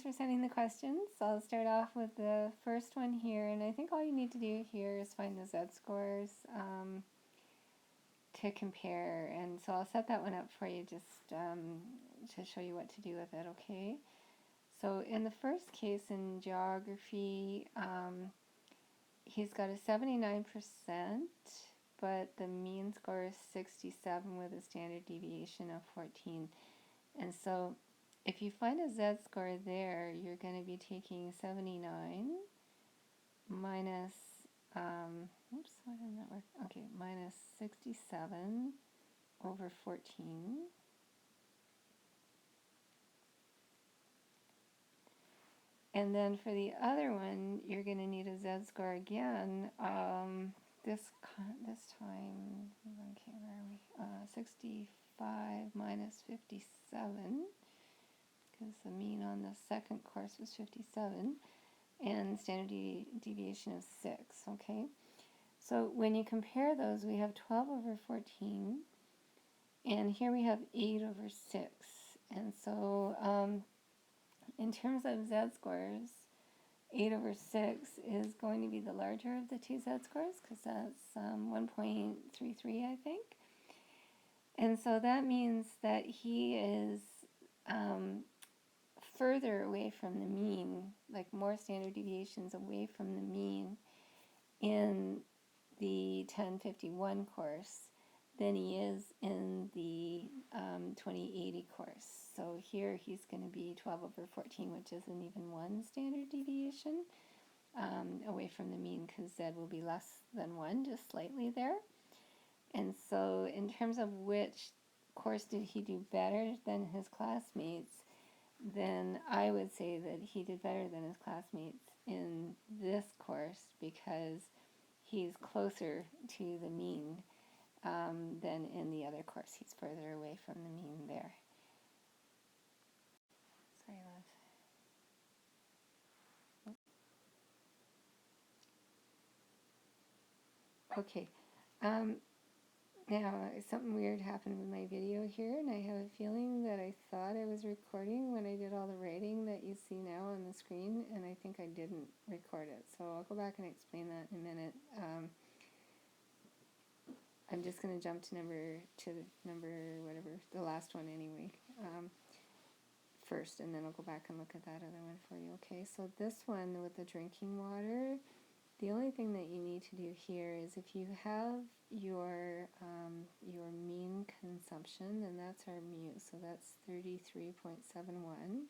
thanks for sending the questions. I'll start off with the first one here, and I think all you need to do here is find the z-scores to compare, and so I'll set that one up for you just to show you what to do with it, okay? So in the first case in geography, he's got a 79%, but the mean score is 67 with a standard deviation of 14. And so if you find a z-score there, you're going to be taking 79 minus, oops, why didn't that work? Okay, minus 67 over 14. And then for the other one, you're going to need a z-score again. This time, okay, where are we? 65 minus 57, because the mean on the second course was 57, and standard deviation of 6, okay? So when you compare those, we have 12 over 14, and here we have 8 over 6. And so in terms of z-scores, 8 over 6 is going to be the larger of the two z-scores, because that's 1.33, I think. And so that means that he is further away from the mean, like more standard deviations away from the mean in the 1051 course than he is in the 2080 course. So here he's going to be 12 over 14, which isn't even one standard deviation away from the mean, because Z will be less than 1, just slightly there. And so in terms of which course did he do better than his classmates, then I would say that he did better than his classmates in this course because he's closer to the mean than in the other course. He's further away from the mean there. Sorry, love. Okay. Now, something weird happened with my video here, and I have a feeling that I thought I was recording when I did all the writing that you see now on the screen, and I think I didn't record it. So I'll go back and explain that in a minute. I'm just going to jump to the last one anyway, first, and then I'll go back and look at that other one for you. Okay, so this one with the drinking water, the only thing that you need to do here is if you have your mean consumption, then that's our mu, so that's 33.71.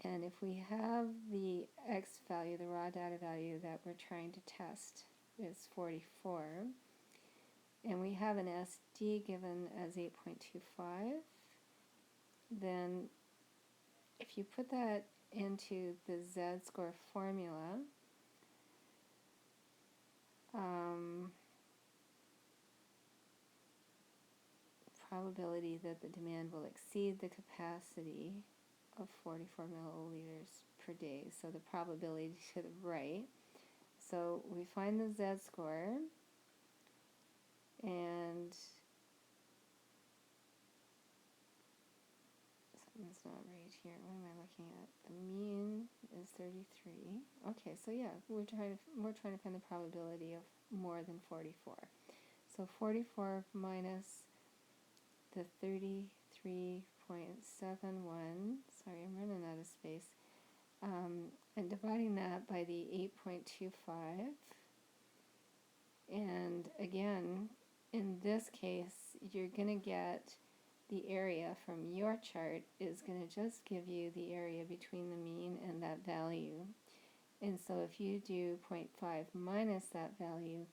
And if we have the x value, the raw data value that we're trying to test is 44, and we have an SD given as 8.25, then if you put that into the z-score formula, probability that the demand will exceed the capacity of 44 milliliters per day. So the probability to the right. So we find the z-score, and something's not right here. What am I looking at? The mean is 33. Okay, so yeah, we're trying to find the probability of more than 44. So 44 minus the 33.71, sorry, I'm running out of space, and dividing that by the 8.25, and again, in this case, you're going to get the area from your chart is going to just give you the area between the mean and that value. And so if you do 0.5 minus that value,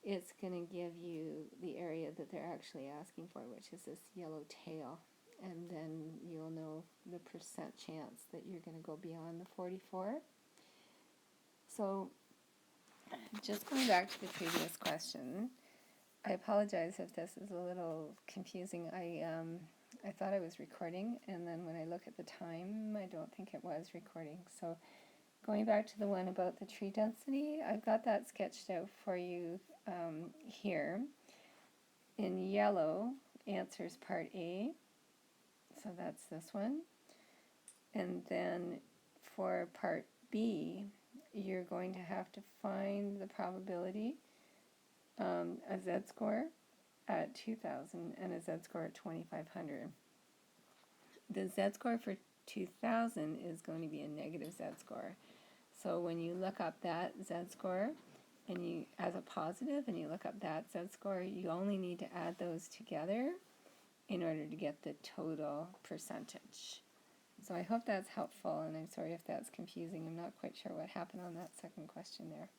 it's going to give you the area that they're actually asking for, which is this yellow tail. And then you'll know the percent chance that you're going to go beyond the 44. So just going back to the previous question, I apologize if this is a little confusing. I thought I was recording, and then when I look at the time, I don't think it was recording. So going back to the one about the tree density, I've got that sketched out for you here. In yellow, answers part A, so that's this one. And then for part B, you're going to have to find the probability, a z-score at 2,000 and a z-score at 2,500. The z-score for 2,000 is going to be a negative z-score. So when you look up that z-score and you as a positive and you look up that z-score, you only need to add those together in order to get the total percentage. So I hope that's helpful, and I'm sorry if that's confusing. I'm not quite sure what happened on that second question there.